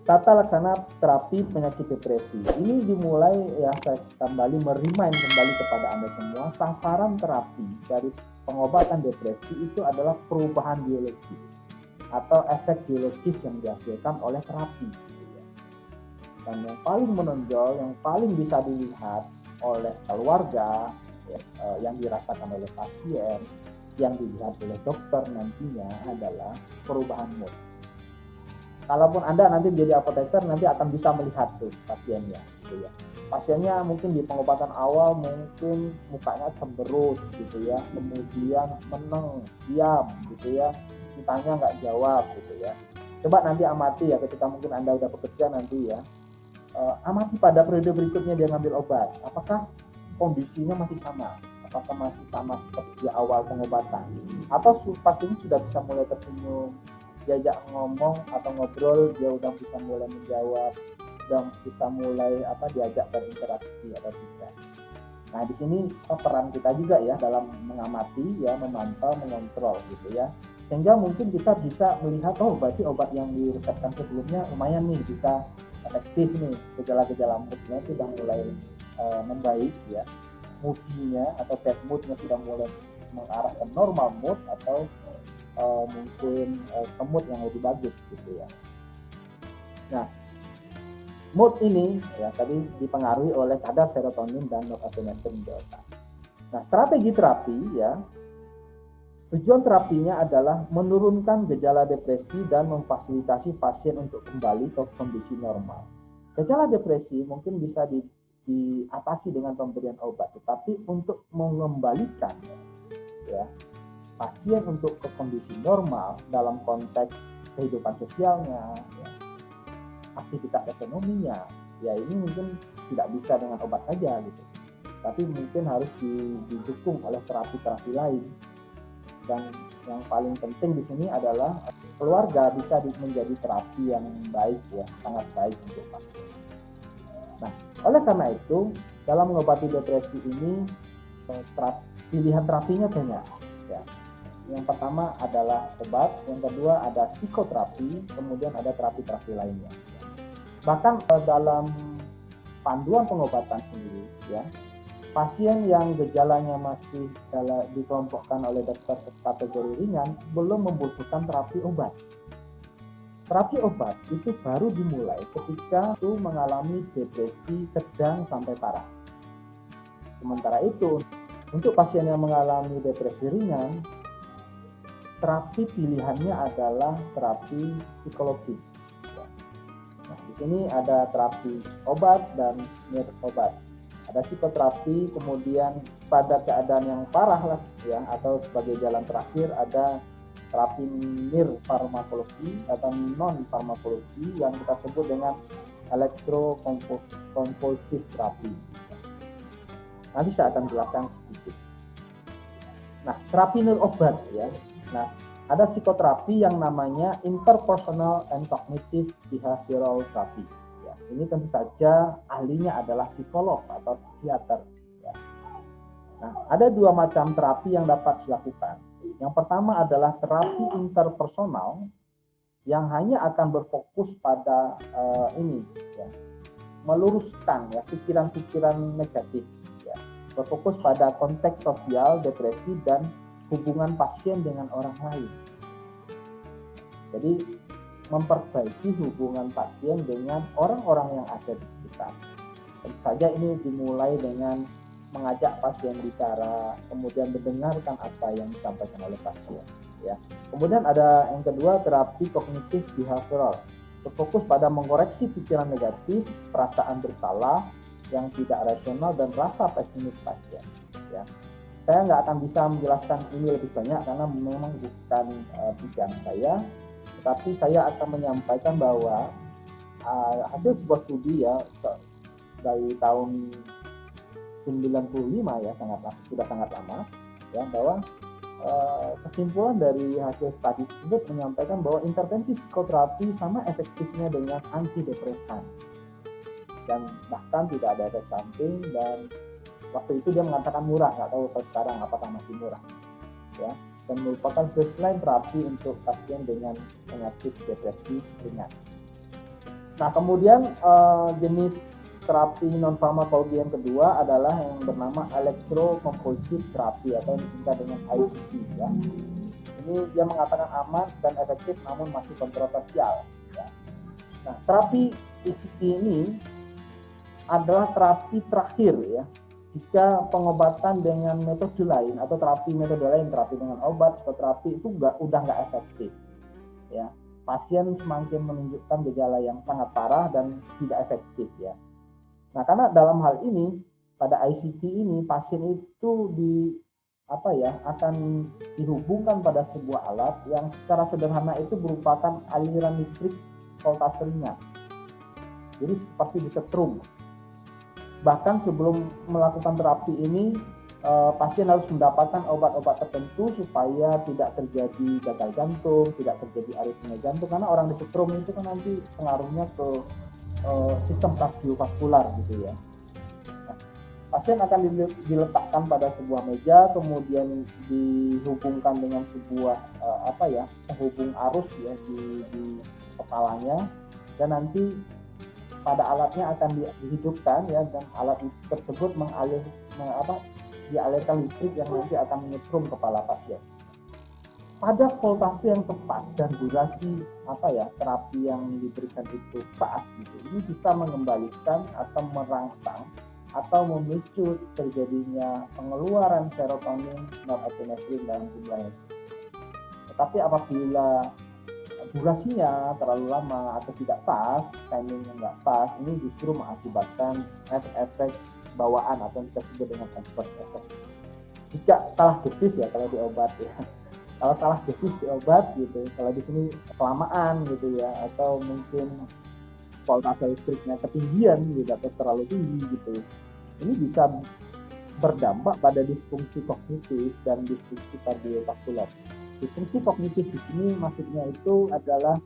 Tata laksana terapi penyakit depresi. Ini dimulai ya, saya kembali merimain kembali kepada Anda semua, sasaran terapi dari pengobatan depresi itu adalah perubahan biologis atau efek biologis yang dihasilkan oleh terapi. Dan yang paling menonjol, yang paling bisa dilihat oleh keluarga, yang dirasakan oleh pasien, yang dilihat oleh dokter nantinya adalah perubahan mood. Kalaupun Anda nanti menjadi apoteker, nanti akan bisa melihat tuh pasiennya, gitu ya. Pasiennya mungkin di pengobatan awal mungkin mukanya cemberut, gitu ya, kemudian meneng, diam, gitu ya, ditanya nggak jawab, gitu ya. Coba nanti amati ya, ketika mungkin Anda udah bekerja nanti ya, amati pada periode berikutnya dia ngambil obat, apakah kondisinya masih sama, apakah masih sama seperti di awal pengobatan, atau pasiennya sudah bisa mulai tersenyum, diajak ngomong atau ngobrol dia udah bisa mulai menjawab, udah bisa mulai diajak berinteraksi atau tidak. Nah di sini peran kita juga ya dalam mengamati ya, memantau, mengontrol gitu ya, sehingga mungkin kita bisa melihat berarti obat yang diresepkan sebelumnya lumayan nih, bisa efektif nih, gejala-gejala moodnya sudah mulai membaik ya, moodnya atau bad moodnya sudah mulai mengarah ke normal mood atau mungkin mood yang lebih bagus gitu ya. Nah, mood ini ya tadi dipengaruhi oleh kadar serotonin dan norepinefrin di otak. Nah, strategi terapi ya, tujuan terapinya adalah menurunkan gejala depresi dan memfasilitasi pasien untuk kembali ke kondisi normal. Gejala depresi mungkin bisa diatasi dengan pemberian obat, tetapi untuk mengembalikan ya pasien untuk ke kondisi normal dalam konteks kehidupan sosialnya, ya, aktivitas ekonominya, ya ini mungkin tidak bisa dengan obat saja gitu, tapi mungkin harus didukung oleh terapi-terapi lain. Dan yang paling penting di sini adalah keluarga bisa menjadi terapi yang baik ya, sangat baik untuk pasien. Nah, oleh karena itu dalam mengobati depresi ini pilihan terapinya banyak ya. Yang pertama adalah obat, yang kedua ada psikoterapi, kemudian ada terapi-terapi lainnya. Bahkan dalam panduan pengobatan sendiri, ya, pasien yang gejalanya masih dikelompokkan oleh dokter kategori ringan belum membutuhkan terapi obat. Terapi obat itu baru dimulai ketika itu mengalami depresi sedang sampai parah. Sementara itu, untuk pasien yang mengalami depresi ringan, terapi pilihannya adalah terapi psikologis. Nah, di sini ada terapi obat dan obat. Ada psikoterapi, kemudian pada keadaan yang parah lah ya, atau sebagai jalan terakhir ada terapi nirfarmakologi atau non farmakologi yang kita sebut dengan elektrokonvulsif terapi. Nanti saya akan jelaskan sedikit. Nah, terapi nirobat ya. Nah, ada psikoterapi yang namanya interpersonal and cognitive behavioral therapy. Ya, ini tentu saja ahlinya adalah psikolog atau psikiater. Ya. Nah, ada dua macam terapi yang dapat dilakukan. Yang pertama adalah terapi interpersonal yang hanya akan berfokus pada meluruskan ya pikiran-pikiran negatif. Ya. Berfokus pada konteks sosial, depresi dan hubungan pasien dengan orang lain. Jadi memperbaiki hubungan pasien dengan orang-orang yang ada di sekitar. Tentu saja ini dimulai dengan mengajak pasien bicara, kemudian mendengarkan apa yang disampaikan oleh pasien. Ya. Kemudian ada yang kedua terapi kognitif behavioral, berfokus pada mengoreksi pikiran negatif, perasaan bersalah yang tidak rasional dan rasa pesimis pasien. Ya. Saya nggak akan bisa menjelaskan ini lebih banyak karena memang bukan bidang saya, tetapi saya akan menyampaikan bahwa hasil sebuah studi ya dari tahun 95 ya, sudah sangat lama ya, bahwa kesimpulan dari hasil studi tersebut menyampaikan bahwa intervensi psikoterapi sama efektifnya dengan antidepresan dan bahkan tidak ada efek samping, dan waktu itu dia mengatakan murah, nggak tahu sekarang apakah masih murah ya, dan merupakan first line terapi untuk pasien dengan penyakit depresi ringan. Nah, kemudian jenis terapi non farmakologi yang kedua adalah yang bernama electrocompositive terapi atau yang disingkat dengan ICT ya. Ini dia mengatakan aman dan efektif namun masih kontroversial ya. Nah, terapi ICT ini adalah terapi terakhir ya. Jika pengobatan dengan metode lain atau metode lain, terapi dengan obat atau terapi itu udah nggak efektif ya. Pasien semakin menunjukkan gejala yang sangat parah dan tidak efektif ya. Nah, karena dalam hal ini pada ICT ini pasien itu akan dihubungkan pada sebuah alat yang secara sederhana itu merupakan aliran listrik voltase ringan. Jadi seperti disetrum. Bahkan sebelum melakukan terapi ini pasien harus mendapatkan obat-obat tertentu supaya tidak terjadi gagal jantung, tidak terjadi aritmia jantung, karena orang disetrum itu kan nanti pengaruhnya ke sistem kardiovaskular gitu ya. Nah, pasien akan diletakkan pada sebuah meja, kemudian dihubungkan dengan sebuah penghubung arus ya di kepalanya, dan nanti pada alatnya akan dihidupkan ya, dan alat tersebut dialirkan listrik yang nanti akan menyetrum kepala pasien. Pada voltase yang tepat dan durasi terapi yang diberikan itu pas gitu, ini bisa mengembalikan atau merangsang atau memicu terjadinya pengeluaran serotonin, norepinefrin dalam jumlah yang. Tetapi apabila durasinya terlalu lama atau tidak pas, timingnya nggak pas, ini justru mengakibatkan efek bawaan atau yang kita sebut dengan adverse effect. Jika salah dosis ya kalau di obat ya. Kalau salah dosis di obat gitu, kalau di sini kelamaan gitu ya, atau mungkin voltase listriknya ketinggian gitu atau terlalu tinggi gitu, ini bisa berdampak pada disfungsi kognitif dan disfungsi kardiovaskular. Disfungsi kognitif di sini maksudnya itu adalah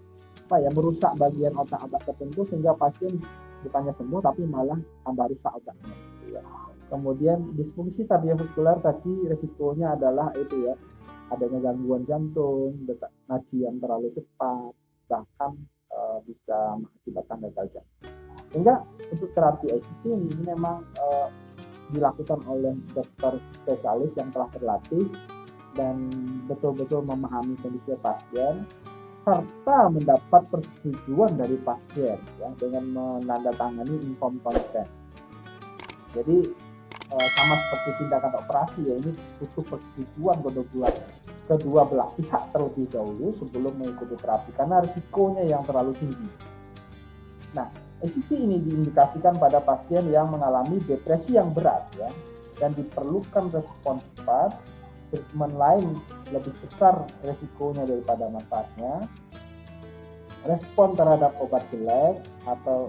merusak bagian otak-otak tertentu sehingga pasien bukannya sembuh tapi malah tambah rusak otaknya. Gitu ya. Kemudian disfungsi kardiovaskular tadi resikonya adalah itu ya, adanya gangguan jantung, detak nadi yang terlalu cepat, bahkan bisa mengakibatkan gagal jantung. Sehingga untuk terapi ICT ini memang dilakukan oleh dokter spesialis yang telah berlatih dan betul-betul memahami kondisi pasien, serta mendapat persetujuan dari pasien ya, dengan menandatangani informed consent. Jadi sama seperti tindakan operasi ya, ini butuh persetujuan kedua belah pihak terlebih dahulu sebelum mengikuti terapi karena risikonya yang terlalu tinggi. Nah, ICT ini diindikasikan pada pasien yang mengalami depresi yang berat ya, dan diperlukan respon cepat. Treatment lain lebih besar risikonya daripada manfaatnya. Respon terhadap obat jelek atau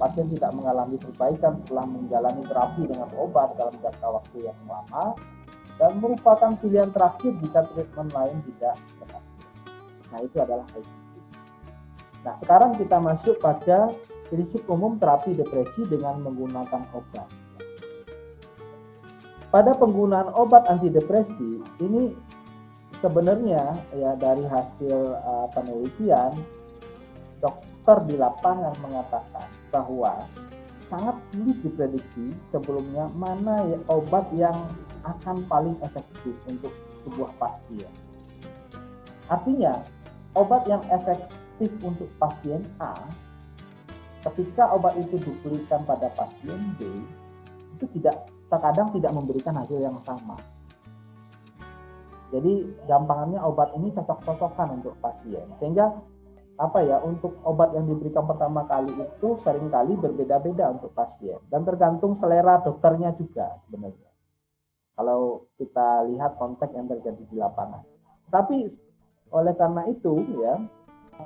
pasien tidak mengalami perbaikan setelah menjalani terapi dengan obat dalam jangka waktu yang lama, dan merupakan pilihan terakhir jika treatment lain tidak berhasil. Nah, itu adalah ICT. Nah, sekarang kita masuk pada prinsip umum terapi depresi dengan menggunakan obat. Pada penggunaan obat antidepresi ini sebenarnya ya, dari hasil penelitian, dokter di lapangan mengatakan bahwa sangat sulit diprediksi sebelumnya mana ya obat yang akan paling efektif untuk sebuah pasien. Artinya, obat yang efektif untuk pasien A, ketika obat itu diberikan pada pasien B, itu terkadang tidak memberikan hasil yang sama. Jadi gampangannya obat ini cocok-cocokan untuk pasien. Sehingga untuk obat yang diberikan pertama kali itu seringkali berbeda-beda untuk pasien dan tergantung selera dokternya juga sebenarnya. Kalau kita lihat konteks yang terjadi di lapangan. Tapi oleh karena itu ya,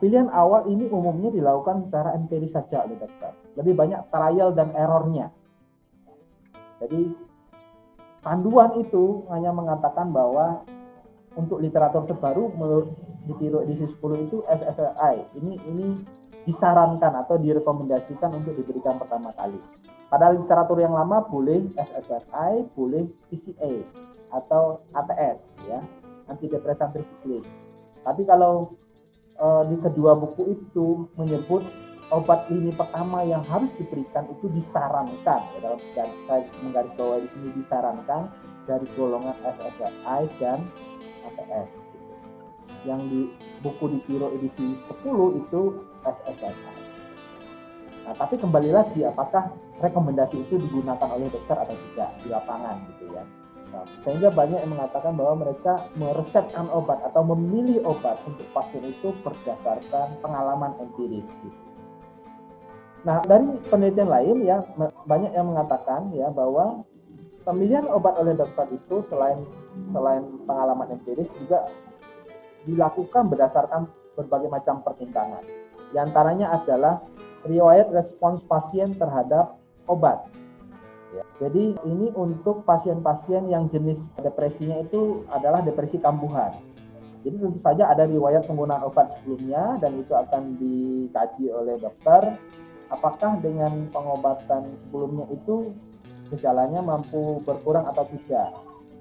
pilihan awal ini umumnya dilakukan secara empiris saja oleh dokter. Lebih banyak trial dan errornya. Jadi panduan itu hanya mengatakan bahwa untuk literatur terbaru menurut edisi 10 itu SSRI ini disarankan atau direkomendasikan untuk diberikan pertama kali. Pada literatur yang lama boleh SSRI, boleh TCA atau ATS ya, antidepresan trisiklik. Tapi kalau di kedua buku itu menyebut obat lini pertama yang harus diberikan itu disarankan, ya, dalam menggarisbawahi di sini disarankan dari golongan SSRI dan APS. Gitu. Yang di buku di Piro edisi 10 itu SSRI. Nah, tapi kembali lagi apakah rekomendasi itu digunakan oleh dokter atau tidak di lapangan gitu ya. Nah, sehingga banyak yang mengatakan bahwa mereka meresepkan obat atau memilih obat untuk pasien itu berdasarkan pengalaman empiris gitu. Nah, dari penelitian lain ya banyak yang mengatakan ya bahwa pemilihan obat oleh dokter itu selain pengalaman empiris juga dilakukan berdasarkan berbagai macam pertimbangan. Di antaranya adalah riwayat respons pasien terhadap obat. Ya, jadi ini untuk pasien-pasien yang jenis depresinya itu adalah depresi kambuhan. Jadi tentu saja ada riwayat penggunaan obat sebelumnya dan itu akan dikaji oleh dokter. Apakah dengan pengobatan sebelumnya itu gejalanya mampu berkurang atau tidak.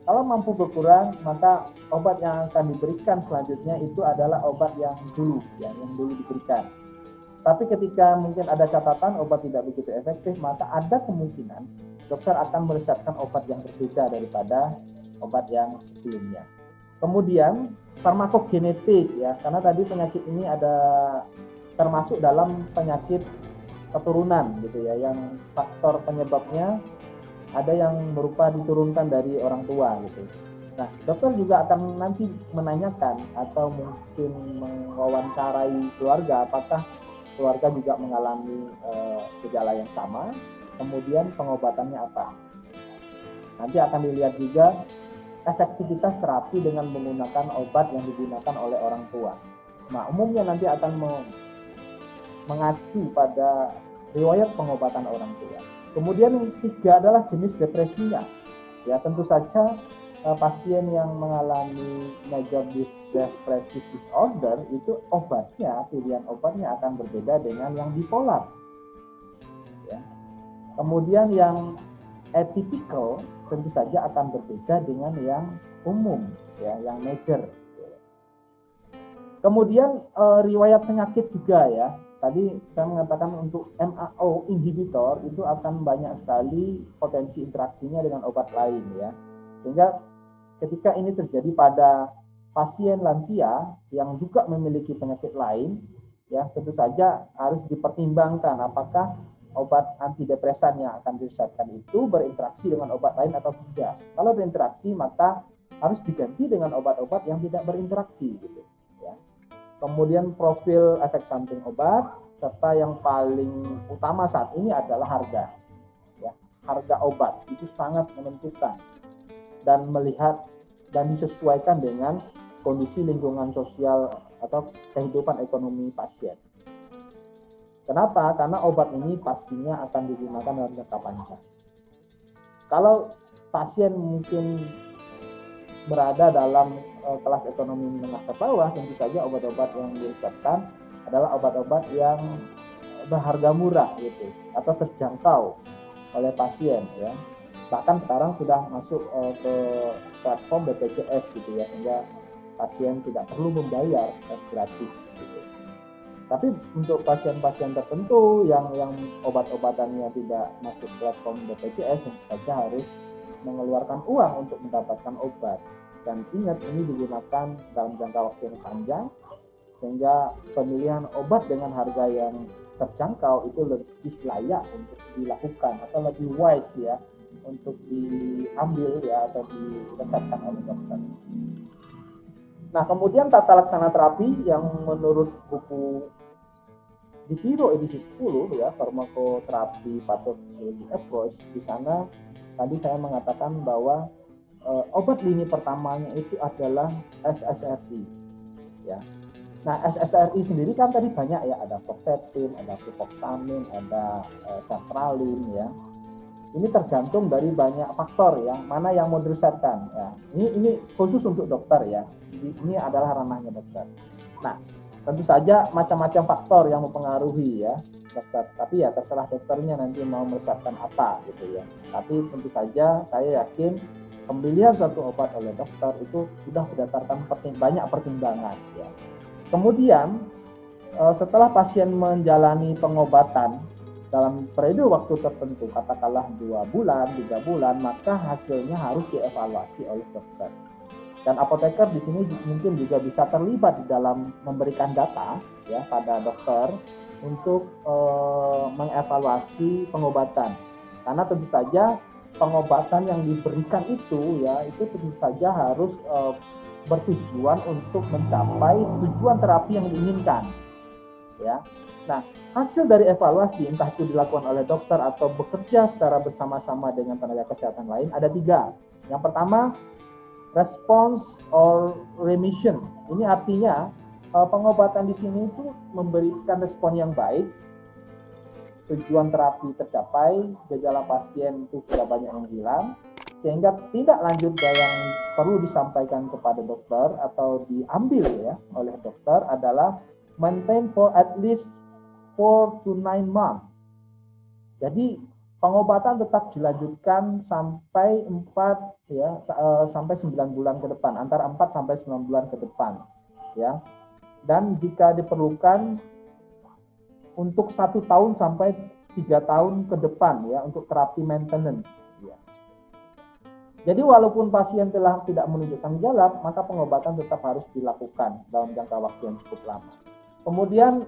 Kalau mampu berkurang, maka obat yang akan diberikan selanjutnya itu adalah obat yang dulu diberikan. Tapi ketika mungkin ada catatan obat tidak begitu efektif, maka ada kemungkinan dokter akan meresepkan obat yang berbeda daripada obat yang sebelumnya. Kemudian farmakogenetik ya, karena tadi penyakit ini ada termasuk dalam penyakit keturunan gitu ya, yang faktor penyebabnya ada yang berupa diturunkan dari orang tua gitu. Nah, dokter juga akan nanti menanyakan atau mungkin mewawancarai keluarga apakah keluarga juga mengalami gejala yang sama, kemudian pengobatannya apa. Nanti akan dilihat juga efektivitas terapi dengan menggunakan obat yang digunakan oleh orang tua. Nah, umumnya nanti akan mengacu pada riwayat pengobatan orang tua. Kemudian yang ketiga adalah jenis depresinya. Ya, tentu saja pasien yang mengalami major depressive disorder itu pilihan obatnya akan berbeda dengan yang bipolar. Ya. Kemudian yang atypical tentu saja akan berbeda dengan yang umum, ya, yang major. Kemudian riwayat penyakit juga ya. Tadi saya mengatakan untuk MAO inhibitor itu akan banyak sekali potensi interaksinya dengan obat lain ya. Sehingga ketika ini terjadi pada pasien lansia yang juga memiliki penyakit lain, ya tentu saja harus dipertimbangkan apakah obat antidepresan yang akan diresepkan itu berinteraksi dengan obat lain atau tidak. Kalau berinteraksi maka harus diganti dengan obat-obat yang tidak berinteraksi gitu. Kemudian profil efek samping obat, serta yang paling utama saat ini adalah harga. Ya, harga obat itu sangat menentukan dan melihat dan disesuaikan dengan kondisi lingkungan sosial atau kehidupan ekonomi pasien. Kenapa? Karena obat ini pastinya akan digunakan dalam jangka panjang. Kalau pasien mungkin berada dalam kelas ekonomi menengah ke bawah, tentu saja obat-obat yang diresepkan adalah obat-obat yang berharga murah gitu atau terjangkau oleh pasien ya. Bahkan sekarang sudah masuk ke platform BPJS gitu ya, sehingga pasien tidak perlu membayar gratis gitu. Tapi untuk pasien-pasien tertentu yang obat-obatannya tidak masuk platform BPJS, tentu saja harus mengeluarkan uang untuk mendapatkan obat. Dan ingat, ini digunakan dalam jangka waktu yang panjang, sehingga pemilihan obat dengan harga yang terjangkau itu lebih layak untuk dilakukan atau lebih wise ya untuk diambil ya atau diresepkan oleh dokter. Nah, kemudian tata laksana terapi yang menurut buku di Piro edisi 10 ya, farmakoterapi pathophysiology approach, di sana tadi saya mengatakan bahwa obat lini pertamanya itu adalah SSRI ya. Nah, SSRI sendiri kan tadi banyak ya, ada fluoxetine, ada sulfoxamine, ada sertralin ya. Ini tergantung dari banyak faktor ya, mana yang mau diresepkan ya. Ini khusus untuk dokter ya. Ini adalah ranahnya dokter. Nah, tentu saja macam-macam faktor yang mempengaruhi ya dokter. Tapi ya terserah dokternya nanti mau meresepkan apa gitu ya. Tapi tentu saja saya yakin pembelian suatu obat oleh dokter itu sudah berdasarkan banyak pertimbangan ya. Kemudian setelah pasien menjalani pengobatan dalam periode waktu tertentu, katakanlah 2 bulan, 3 bulan, maka hasilnya harus dievaluasi oleh dokter. Dan apoteker di sini mungkin juga bisa terlibat di dalam memberikan data ya pada dokter untuk mengevaluasi pengobatan. Karena tentu saja pengobatan yang diberikan itu ya itu tentu saja harus bertujuan untuk mencapai tujuan terapi yang diinginkan. Ya. Nah, hasil dari evaluasi entah itu dilakukan oleh dokter atau bekerja secara bersama-sama dengan tenaga kesehatan lain ada 3. Yang pertama, response or remission. Ini artinya pengobatan di sini itu memberikan respon yang baik, tujuan terapi tercapai, gejala pasien itu tidak banyak yang hilang, sehingga tidak lanjut yang perlu disampaikan kepada dokter atau diambil ya oleh dokter adalah maintain for at least 4 to 9 months. Jadi pengobatan tetap dilanjutkan sampai 9 bulan ke depan, antara 4 sampai 9 bulan ke depan ya. Dan jika diperlukan untuk 1 tahun sampai 3 tahun ke depan ya untuk terapi maintenance ya. Jadi walaupun pasien telah tidak menunjukkan gejala, maka pengobatan tetap harus dilakukan dalam jangka waktu yang cukup lama. Kemudian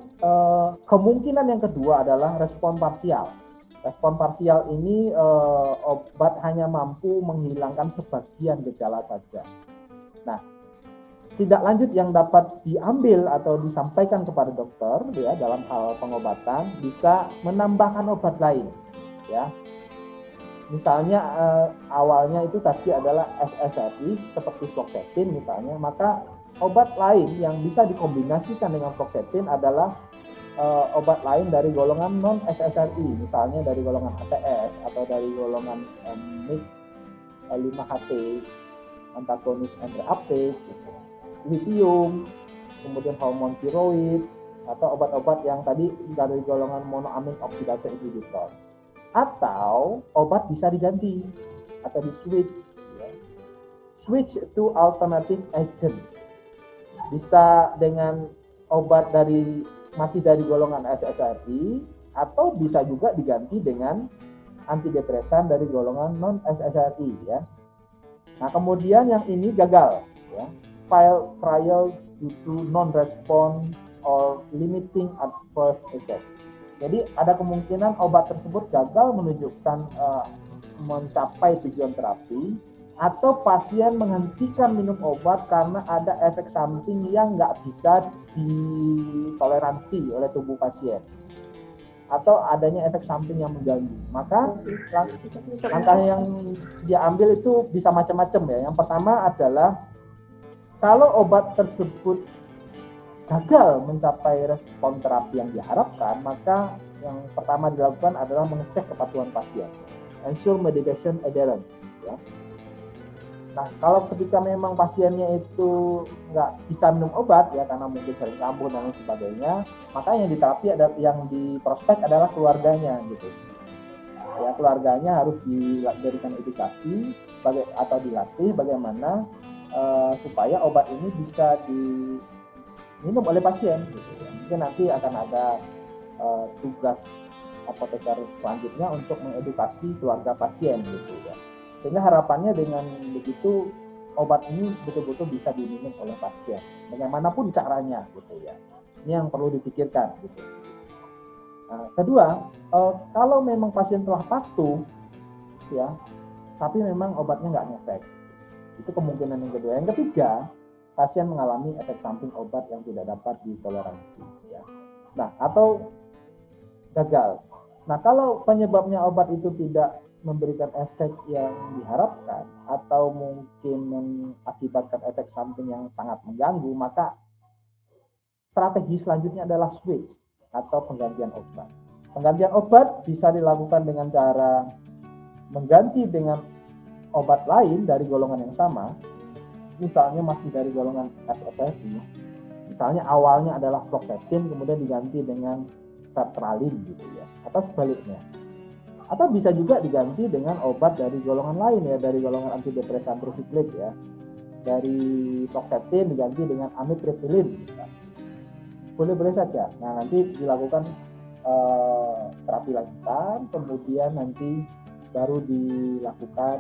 kemungkinan yang kedua adalah respon parsial. Respon parsial ini obat hanya mampu menghilangkan sebagian gejala saja. Nah, tidak lanjut yang dapat diambil atau disampaikan kepada dokter ya dalam hal pengobatan bisa menambahkan obat lain ya. Misalnya awalnya itu tadi adalah SSRI seperti fluoxetine misalnya, maka obat lain yang bisa dikombinasikan dengan fluoxetine adalah obat lain dari golongan non SSRI, misalnya dari golongan ATS atau dari golongan MIC 5HT, antagonis Andre uptake, gitu. Lithium, kemudian hormon tiroid, atau obat-obat yang tadi dari golongan monoamin oksidase inhibitor. Atau obat bisa diganti atau di switch, ya. Switch to alternative agent. Bisa dengan obat masih dari golongan SSRI atau bisa juga diganti dengan antidepresan dari golongan non SSRI ya. Nah, kemudian yang ini gagal ya. Failed trial due to non-response or limiting adverse effect. Jadi ada kemungkinan obat tersebut gagal menunjukkan mencapai tujuan terapi, atau pasien menghentikan minum obat karena ada efek samping yang nggak bisa ditoleransi oleh tubuh pasien, atau adanya efek samping yang mengganggu. Maka langkah yang dia ambil itu bisa macam-macam ya. Yang pertama adalah kalau obat tersebut gagal mencapai respon terapi yang diharapkan, maka yang pertama dilakukan adalah mengecek kepatuhan pasien, ensure medication adherence ya. Nah, kalau ketika memang pasiennya itu nggak bisa minum obat ya karena mungkin sering kambuh dan lain sebagainya, maka yang diterapi adalah yang diprospek adalah keluarganya gitu. Ya, keluarganya harus diberikan edukasi atau dilatih bagaimana supaya obat ini bisa diminum oleh pasien gitu ya. Mungkin nanti akan ada tugas apoteker selanjutnya untuk mengedukasi keluarga pasien gitu ya. Sehingga harapannya dengan begitu obat ini betul-betul bisa diminum oleh pasien bagaimanapun caranya gitu ya. Ini yang perlu dipikirkan gitu. Kedua, kalau memang pasien telah patuh ya, tapi memang obatnya nggak ngefek, itu kemungkinan yang kedua. Yang ketiga, pasien mengalami efek samping obat yang tidak dapat ditoleransi ya. Nah, atau gagal. Nah, kalau penyebabnya obat itu tidak memberikan efek yang diharapkan atau mungkin mengakibatkan efek samping yang sangat mengganggu, maka strategi selanjutnya adalah switch atau penggantian obat. Penggantian obat bisa dilakukan dengan cara mengganti dengan obat lain dari golongan yang sama, misalnya masih dari golongan SSRI, misalnya awalnya adalah fluoxetine kemudian diganti dengan sertralin gitu ya, atau sebaliknya. Atau bisa juga diganti dengan obat dari golongan lain ya, dari golongan antidepresan prosiklik ya. Dari fluoxetine diganti dengan amitriptyline. Boleh-boleh saja. Nah, nanti dilakukan terapi lanjutan, kemudian nanti baru dilakukan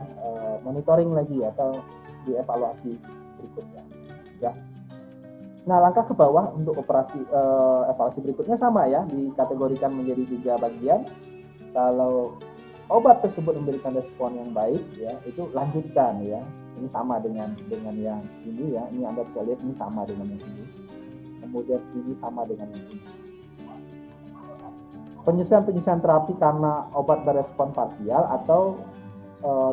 monitoring lagi atau dievaluasi berikutnya. Ya. Nah, langkah ke bawah untuk operasi evaluasi berikutnya sama ya, dikategorikan menjadi 3 bagian. Kalau obat tersebut memberikan respon yang baik, ya itu lanjutkan ya. Ini sama dengan yang ini ya. Ini Anda bisa lihat ini sama dengan yang ini. Kemudian ini sama dengan yang ini. Penyelesaian terapi karena obat berespon parsial atau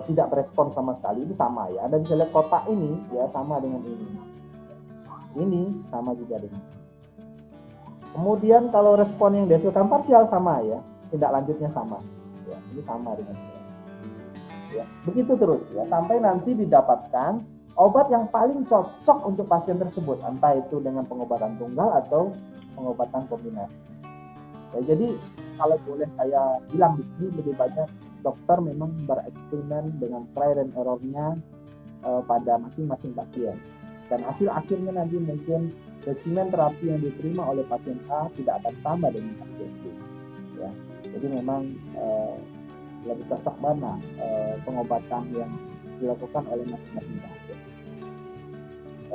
tidak berespon sama sekali itu sama ya. Anda bisa lihat kotak ini ya sama dengan ini. Ini sama juga dengan ini. Kemudian kalau respon yang dihasilkan parsial sama ya, tindak lanjutnya sama. Ya, ini sama dengan ini. Ya, begitu terus ya sampai nanti didapatkan obat yang paling cocok untuk pasien tersebut, entah itu dengan pengobatan tunggal atau pengobatan kombinasi. Ya, jadi kalau boleh saya bilang di sini lebih banyak dokter memang bereksperimen dengan try dan error-nya pada masing-masing pasien. Dan hasil akhirnya nanti mungkin regimen terapi yang diterima oleh pasien A tidak akan sama dengan pasien B. Ya, jadi memang lebih cocok mana pengobatan yang dilakukan oleh masing-masing pasien.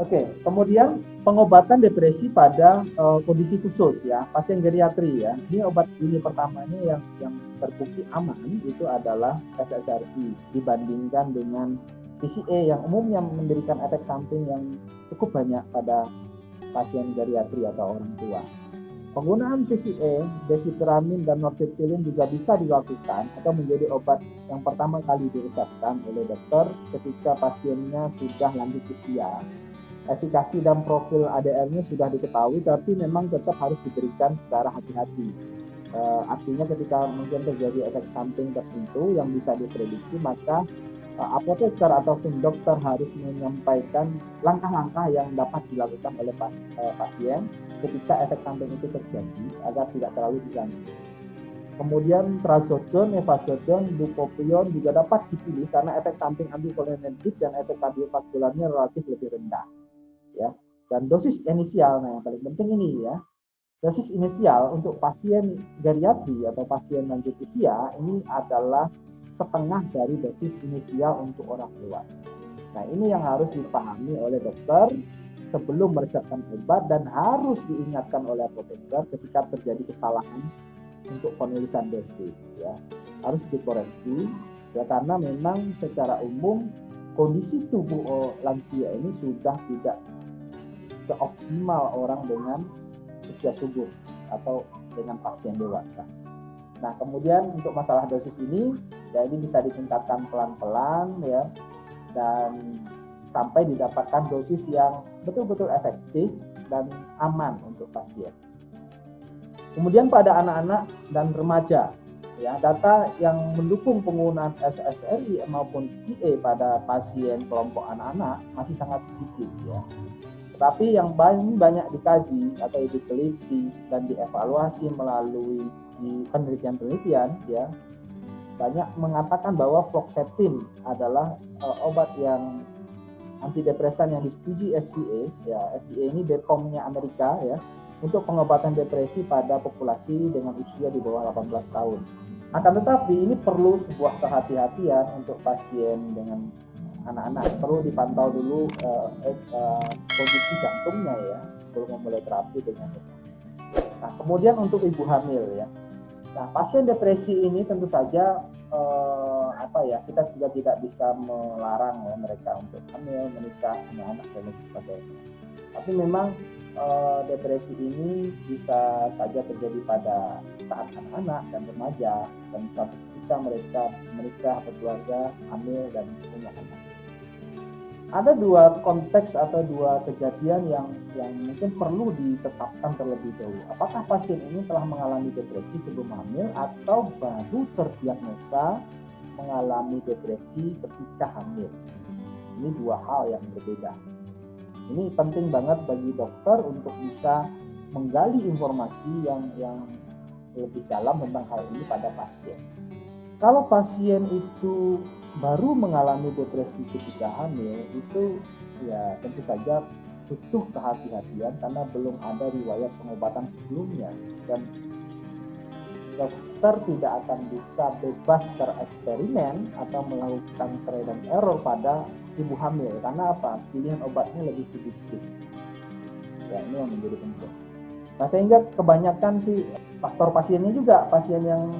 Oke, kemudian pengobatan depresi pada kondisi khusus ya, pasien geriatri ya. Ini obat ini pertamanya yang terbukti aman itu adalah SSRI dibandingkan dengan TCA yang umumnya memberikan efek samping yang cukup banyak pada pasien geriatri atau orang tua. Penggunaan TCA, desipiramin dan nortriptilin juga bisa dilakukan atau menjadi obat yang pertama kali diresepkan oleh dokter ketika pasiennya sudah lanjut usia. Efikasi dan profil ADR-nya sudah diketahui, tapi memang tetap harus diberikan secara hati-hati. Artinya ketika mungkin terjadi efek samping tertentu yang bisa diprediksi, maka apoteker ataupun dokter harus menyampaikan langkah-langkah yang dapat dilakukan oleh pasien ketika efek samping itu terjadi agar tidak terlalu diganggu. Kemudian trazodon, evazodon, bupropion juga dapat dipilih karena efek samping anticholinergic dan efek kardiovaskularnya relatif lebih rendah. Ya, dan dosis inisial, nah yang paling penting ini ya, dosis inisial untuk pasien geriatri atau pasien lanjut usia ini adalah setengah dari dosis inisial untuk orang dewasa. Nah, ini yang harus dipahami oleh dokter sebelum meresepkan obat dan harus diingatkan oleh apoteker ketika terjadi kesalahan untuk penulisan dosis ya. Harus dikoreksi ya karena memang secara umum kondisi tubuh lansia ini sudah tidak seoptimal orang dengan usia subur atau dengan pasien dewasa. Nah, kemudian untuk masalah dosis ini, ya ini bisa ditingkatkan pelan-pelan ya, dan sampai didapatkan dosis yang betul-betul efektif dan aman untuk pasien. Kemudian pada anak-anak dan remaja, ya data yang mendukung penggunaan SSRI maupun TA pada pasien kelompok anak-anak masih sangat sedikit ya. Tetapi yang banyak dikaji atau diteliti dan dievaluasi melalui penelitian-penelitian ya, banyak mengatakan bahwa fluoxetine adalah obat yang antidepresan yang disetujui FDA ya. FDA ini BPOM-nya Amerika ya, untuk pengobatan depresi pada populasi dengan usia di bawah 18 tahun. Akan tetapi ini perlu sebuah kehati-hatian untuk pasien dengan anak-anak, perlu dipantau dulu kondisi jantungnya ya sebelum memulai terapi dengan itu. Nah, kemudian untuk ibu hamil ya. Nah, pasien depresi ini tentu saja kita juga tidak bisa melarang ya mereka untuk hamil, menikah, punya anak dan sebagainya. Tapi memang depresi ini bisa saja terjadi pada saat anak-anak dan remaja dan suatu ketika mereka menikah, berkeluarga, hamil dan punya anak. Ada dua konteks atau dua kejadian yang mungkin perlu ditetapkan terlebih dahulu. Apakah pasien ini telah mengalami depresi sebelum hamil atau baru terdiagnosa mengalami depresi ketika hamil? Ini dua hal yang berbeda. Ini penting banget bagi dokter untuk bisa menggali informasi yang lebih dalam tentang hal ini pada pasien. Kalau pasien itu baru mengalami depresi ketika hamil, itu ya tentu saja butuh kehati-hatian karena belum ada riwayat pengobatan sebelumnya, dan dokter tidak akan bisa bebas bereksperimen atau melakukan trial and error pada ibu hamil. Karena apa? Pilihan obatnya lebih sedikit. Ya, ini yang menjadi penting. Nah, sehingga kebanyakan sih faktor pasiennya juga, pasien yang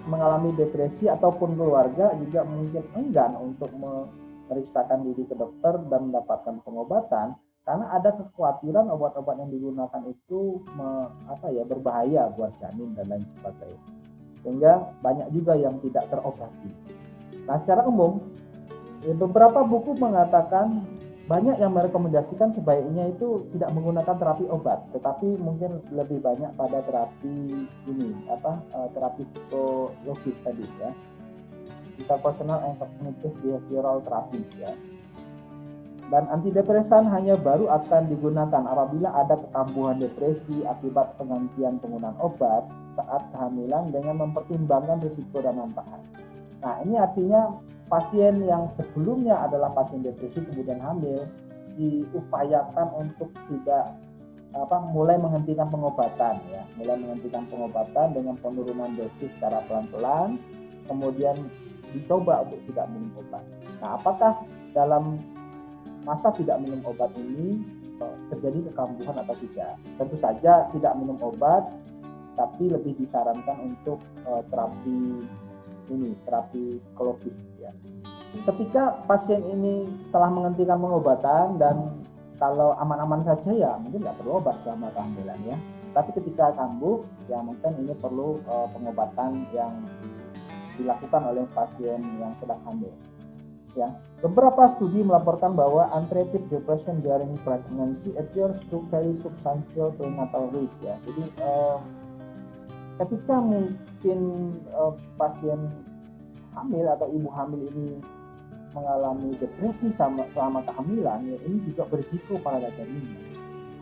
mengalami depresi ataupun keluarga juga mungkin enggan untuk memeriksakan diri ke dokter dan mendapatkan pengobatan karena ada kekhawatiran obat-obat yang digunakan itu berbahaya buat janin dan lain sebagainya, sehingga banyak juga yang tidak terobati. Nah, secara umum beberapa buku mengatakan banyak yang merekomendasikan sebaiknya itu tidak menggunakan terapi obat, tetapi mungkin lebih banyak pada terapi terapi psikologis tadi ya, interpersonal and cognitive behavioral therapy ya. Dan antidepresan hanya baru akan digunakan apabila ada kekambuhan depresi akibat penggantian penggunaan obat saat kehamilan dengan mempertimbangkan risiko dan manfaat. Nah, ini artinya pasien yang sebelumnya adalah pasien depresi kemudian hamil diupayakan untuk tidak mulai menghentikan pengobatan ya, dengan penurunan dosis secara pelan-pelan, kemudian dicoba untuk tidak minum obat. Nah, apakah dalam masa tidak minum obat ini terjadi kekambuhan atau tidak? Tentu saja tidak minum obat, tapi lebih disarankan untuk terapi psikologis ya. Ketika pasien ini telah menghentikan pengobatan dan kalau aman-aman saja ya mungkin nggak perlu obat selama kehamilan ya. Tapi ketika kambuh ya mungkin ini perlu pengobatan yang dilakukan oleh pasien yang sedang hamil. Ya, beberapa studi melaporkan bahwa untreated depression during pregnancy appears to carry substantial prenatal risk ya. Jadi ketika mungkin pasien hamil atau ibu hamil ini mengalami depresi selama kehamilan, ya ini juga berisiko pada janinnya.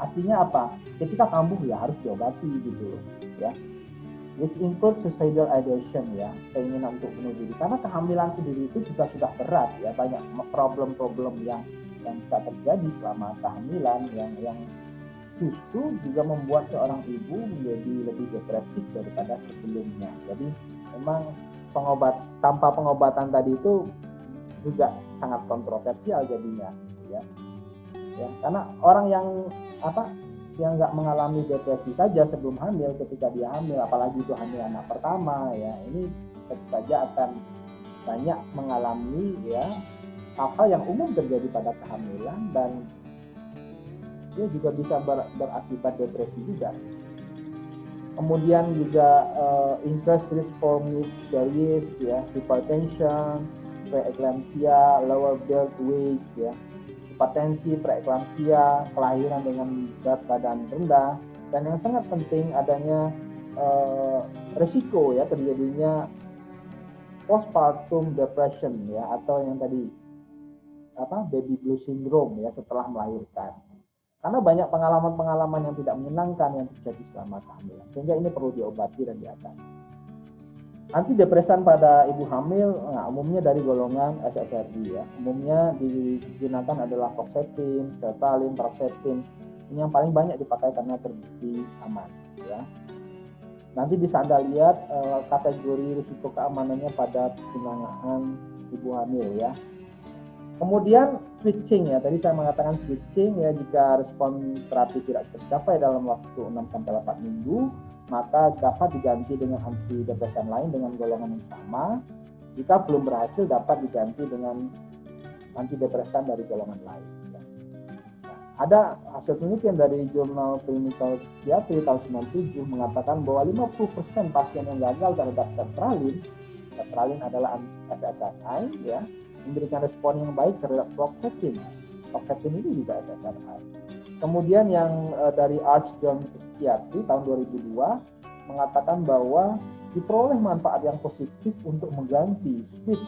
Artinya apa? Ketika kambuh ya harus diobati gitu ya. Which includes suicidal ideation ya, keinginan untuk bunuh diri. Karena kehamilan sendiri itu juga sudah berat ya, banyak problem-problem yang bisa terjadi selama kehamilan yang justru juga membuat seorang ibu menjadi lebih depresif daripada sebelumnya. Jadi memang tanpa pengobatan tadi itu juga sangat kontroversial jadinya ya. Karena orang yang nggak mengalami depresi saja sebelum hamil, ketika dia hamil, apalagi itu hamil anak pertama ya, ini tentu saja akan banyak mengalami ya hal-hal yang umum terjadi pada kehamilan dan dia juga bisa berakibat depresi juga. Kemudian juga increased risk for miscarriage ya, hypertension, preeclampsia, lower birth weight ya, hipertensi, preeklamsia, kelahiran dengan berat badan rendah, dan yang sangat penting adanya risiko ya terjadinya postpartum depression ya, atau yang tadi baby blue syndrome ya setelah melahirkan. Karena banyak pengalaman-pengalaman yang tidak menyenangkan yang terjadi selama kehamilan, sehingga ini perlu diobati dan diatasi. Antidepresan pada ibu hamil, umumnya dari golongan SSRI ya. Umumnya digunakan adalah fluoxetine, sertraline, paroxetine. Ini yang paling banyak dipakai karena terbukti aman ya. Nanti bisa Anda lihat kategori risiko keamanannya pada penanganan ibu hamil ya. Kemudian switching ya, tadi saya mengatakan switching ya, jika respon terapi tidak tercapai dalam waktu 6-8 minggu, maka dapat diganti dengan antidepresan lain dengan golongan yang sama. Jika belum berhasil, dapat diganti dengan antidepresan dari golongan lain. Nah, ada hasil penelitian dari jurnal Clinical Psychiatry tahun 97 mengatakan bahwa 50% pasien yang gagal terhadap sertraline adalah SSRI ya, memberikan respon yang baik terhadap fluoxetine. Fluoxetine ini juga SSRI. Kemudian yang dari Arch Journal Psychiatry tahun 2002 mengatakan bahwa diperoleh manfaat yang positif untuk mengganti switch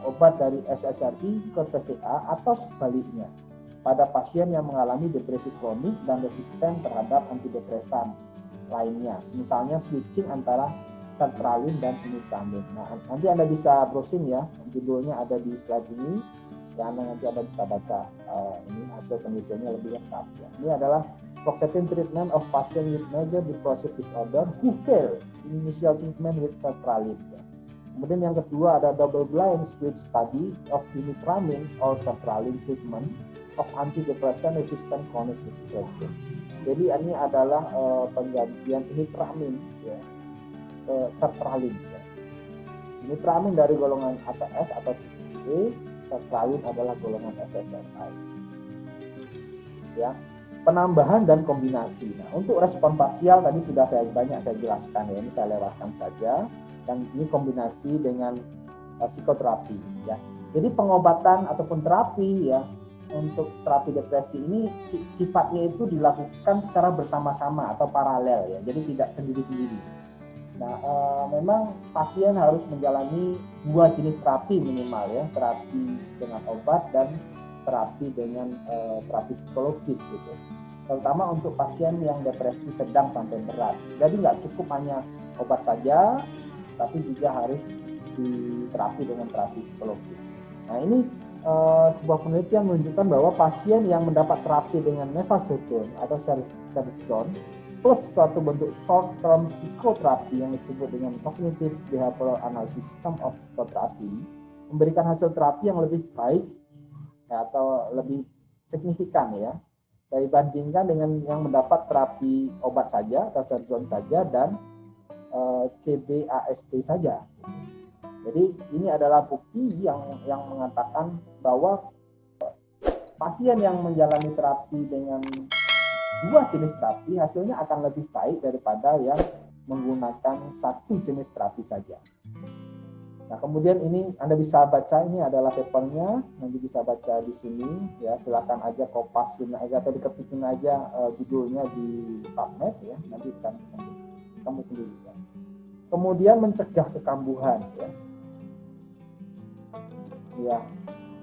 obat dari SSRI ke TCA atau sebaliknya pada pasien yang mengalami depresi kronis dan resisten terhadap antidepresan lainnya. Misalnya switching antara sertraline dan imipramine. Nah, nanti Anda bisa browsing ya, judulnya ada di slide ini Ya, nanti Anda bisa baca ini hasil penelitiannya lebih lengkap. Ya. Ini adalah fluoxetine treatment of patient with major depressive disorder who fail initial treatment with sertraline. Ya. Kemudian yang kedua ada double blind split study of imipramine or sertraline treatment of antidepressant resistant chronic depression. Jadi ini adalah penggantian imipramine ya, ke sertraline. Ya. Imipramine dari golongan ATS atau TCE, sertraline adalah golongan SSRI. Ya, penambahan dan kombinasi. Nah, untuk respon parsial tadi sudah banyak saya jelaskan ya, ini saya lewatkan saja. Dan ini kombinasi dengan psikoterapi ya. Jadi pengobatan ataupun terapi ya untuk terapi depresi ini sifatnya itu dilakukan secara bersama-sama atau paralel ya. Jadi tidak sendiri-sendiri. Nah, memang pasien harus menjalani dua jenis terapi minimal ya, terapi dengan obat dan terapi dengan terapi psikologis gitu. Terutama untuk pasien yang depresi sedang sampai berat. Jadi nggak cukup hanya obat saja, tapi juga harus diterapi dengan terapi psikologis. Nah, ini sebuah penelitian menunjukkan bahwa pasien yang mendapat terapi dengan mefazodone atau seroxone plus suatu bentuk short term psikoterapi yang disebut dengan cognitive behavioral analysis system of psychotherapy memberikan hasil terapi yang lebih baik ya, atau lebih signifikan ya dibandingkan dengan yang mendapat terapi obat saja atau seroxone saja dan CBAST saja. Jadi ini adalah bukti yang mengatakan bahwa pasien yang menjalani terapi dengan dua jenis terapi hasilnya akan lebih baik daripada yang menggunakan satu jenis terapi saja. Nah, kemudian ini Anda bisa baca, ini adalah papernya, nanti bisa baca di sini ya, silakan aja kopasin aja atau diketikin aja judulnya di PubMed ya, nanti kamu sendiri ya. Kemudian mencegah kekambuhan ya. Ya.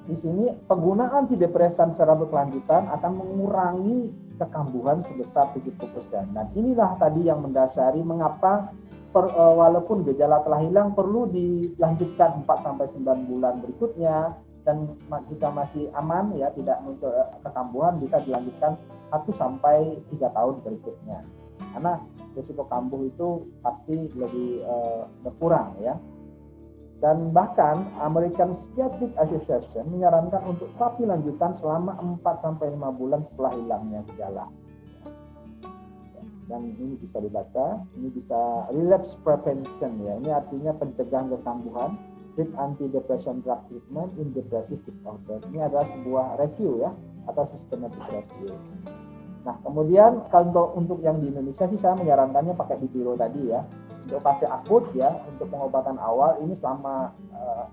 Di sini penggunaan antidepresan secara berkelanjutan akan mengurangi kekambuhan sebesar 70%. Dan inilah tadi yang mendasari mengapa walaupun gejala telah hilang perlu dilanjutkan 4-9 bulan berikutnya, dan jika masih aman ya tidak muncul kekambuhan bisa dilanjutkan 1-3 tahun berikutnya. Karena risiko kambuh itu pasti lebih berkurang ya. Dan bahkan American Psychiatric Association menyarankan untuk terapi lanjutan selama 4-5 bulan setelah hilangnya gejala. Dan ini bisa dibaca, ini bisa relapse prevention ya. Ini artinya pencegahan kekambuhan with antidepressant drug treatment in depressive disorder. Ini adalah sebuah review ya atau systematic review. Nah, kemudian kalau untuk yang di Indonesia sih saya menyarankannya pakai dipiro tadi ya. Untuk fase akut ya, untuk pengobatan awal ini selama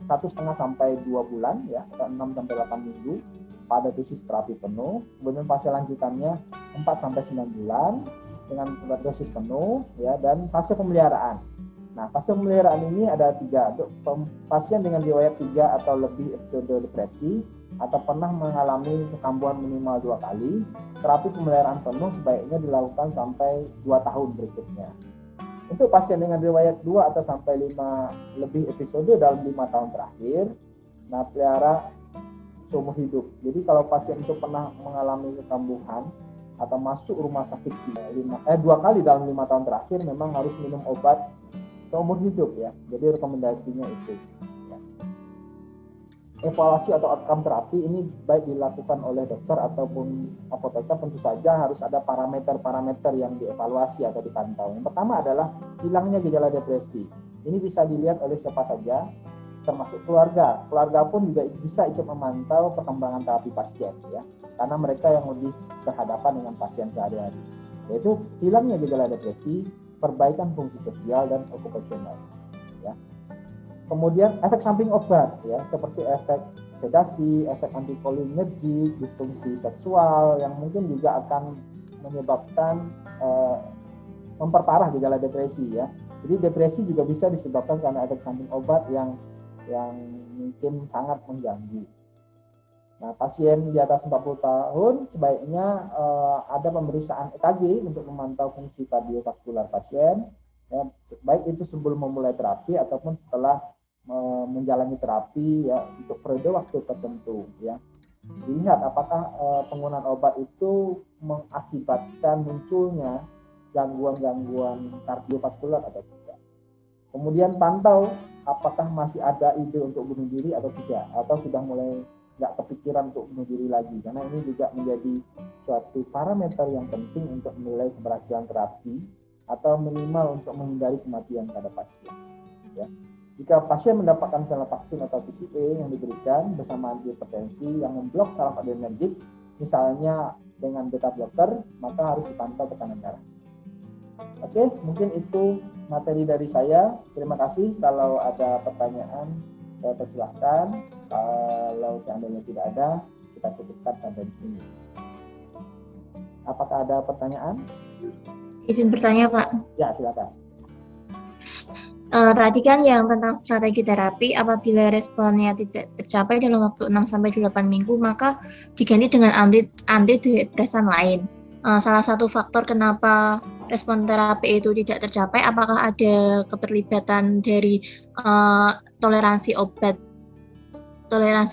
1,5 sampai 2 bulan ya, atau 6 sampai 8 minggu pada dosis terapi penuh. Kemudian fase lanjutannya 4 sampai 9 bulan dengan dosis penuh ya, dan fase pemeliharaan. Nah, fase pemeliharaan ini ada 3. Untuk pasien dengan riwayat 3 atau lebih episode depresi atau pernah mengalami kekambuhan minimal 2 kali, terapi pemeliharaan penuh sebaiknya dilakukan sampai 2 tahun berikutnya. Untuk pasien dengan riwayat 2 atau sampai 5 lebih episode dalam 5 tahun terakhir, nah pelihara seumur hidup. Jadi kalau pasien itu pernah mengalami kekambuhan atau masuk rumah sakit 2 kali dalam 5 tahun terakhir, memang harus minum obat seumur hidup ya. Jadi rekomendasinya itu. Ya. Evaluasi atau outcome terapi ini baik dilakukan oleh dokter ataupun apoteker, tentu saja harus ada parameter-parameter yang dievaluasi atau dipantau. Yang pertama adalah hilangnya gejala depresi. Ini bisa dilihat oleh siapa saja, termasuk keluarga. Keluarga pun juga bisa ikut memantau perkembangan terapi pasien ya, karena mereka yang lebih berhadapan dengan pasien sehari-hari. Yaitu hilangnya gejala depresi, perbaikan fungsi sosial dan okupasional. Ya. Kemudian efek samping obat ya, seperti efek sedasi, efek antikolinergik, disfungsi seksual yang mungkin juga akan menyebabkan memperparah gejala depresi ya. Jadi depresi juga bisa disebabkan karena efek samping obat yang mungkin sangat mengganggu. Nah, pasien di atas 40 tahun sebaiknya ada pemeriksaan EKG untuk memantau fungsi kardiovaskular pasien, ya, baik itu sebelum memulai terapi ataupun setelah menjalani terapi ya untuk periode waktu tertentu ya. Dilihat apakah penggunaan obat itu mengakibatkan munculnya gangguan-gangguan kardiovaskular atau tidak. Kemudian pantau apakah masih ada ide untuk bunuh diri atau tidak, atau sudah mulai nggak kepikiran untuk bunuh diri lagi, karena ini juga menjadi suatu parameter yang penting untuk menilai keberhasilan terapi atau minimal untuk menghindari kematian pada pasien. Ya. Jika pasien mendapatkan misalnya vaksin atau TCE yang diberikan bersama antihipertensi yang memblok saraf adrenergik, misalnya dengan beta blocker, maka harus dipantau tekanan darah. Oke, mungkin itu materi dari saya. Terima kasih. Kalau ada pertanyaan, saya persilahkan. Kalau seandainya tidak ada, kita cukupkan sampai di sini. Apakah ada pertanyaan? Izin bertanya, Pak. Ya, silakan. Tadi kan yang tentang strategi terapi, apabila responnya tidak tercapai dalam waktu 6-8 minggu, maka diganti dengan antidepresan lain. Salah satu faktor kenapa respon terapi itu tidak tercapai, apakah ada keterlibatan dari toleransi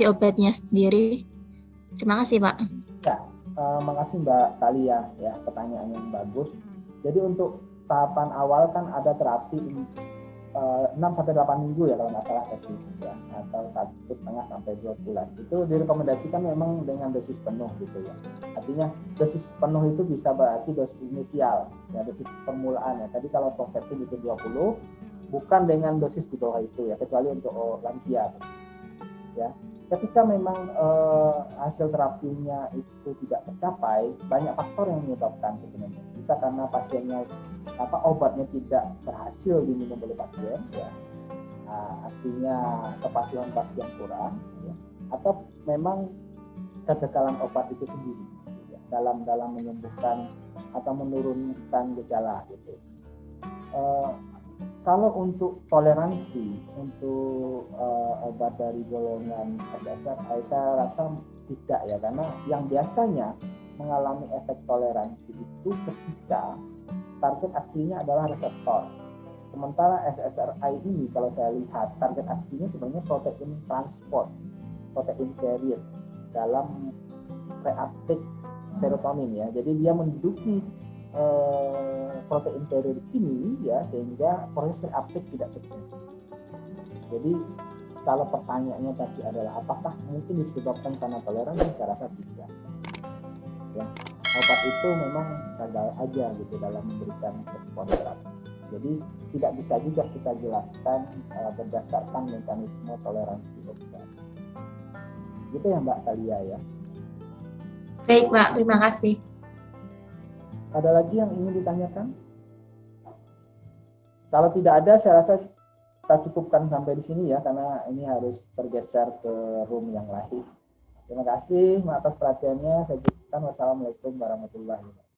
obatnya sendiri? Terima kasih, Pak. Ya, makasih Mbak Talia ya, pertanyaan yang bagus. Jadi untuk tahapan awal kan ada terapi 6-8 minggu ya kalau nggak salah ya, atau 1,5 sampai 2 bulan. Itu direkomendasikan memang dengan dosis penuh gitu ya. Artinya dosis penuh itu bisa berarti dosis inisial ya, dosis permulaan ya. Tadi kalau konsepsi itu 20, bukan dengan dosis di bawah itu ya, kecuali untuk lansia ya. Ketika memang hasil terapinya itu tidak tercapai, banyak faktor yang menyebabkan sebenarnya. Bisa karena pasiennya obatnya tidak berhasil diminum oleh pasien ya, artinya kepatuhan pasien kurang ya, atau memang kegagalan obat itu sendiri ya, dalam menyembuhkan atau menurunkan gejala gitu. Kalau untuk toleransi untuk obat dari golongan SSRI, saya rasa tidak ya, karena yang biasanya mengalami efek toleransi itu ketika target aksinya adalah reseptor. Sementara SSRI ini kalau saya lihat target aksinya sebenarnya protein transport, protein carrier dalam reuptake serotonin ya. Jadi dia menduduki protein carrier ini ya, sehingga proses reuptake tidak terjadi. Jadi kalau pertanyaannya tadi adalah apakah mungkin disebabkan karena toleransi, saya rasa tidak. Ya, obat itu memang gagal aja gitu dalam memberikan respon terapi. Jadi tidak bisa juga kita jelaskan berdasarkan mekanisme toleransi obat. Gitu ya Mbak Talia ya. Baik Pak, terima kasih. Ada lagi yang ingin ditanyakan? Kalau tidak ada, saya rasa kita cukupkan sampai di sini ya, karena ini harus bergeser ke room yang lain. Terima kasih atas perhatiannya. Saya cukupkan. Wassalamualaikum warahmatullahi wabarakatuh.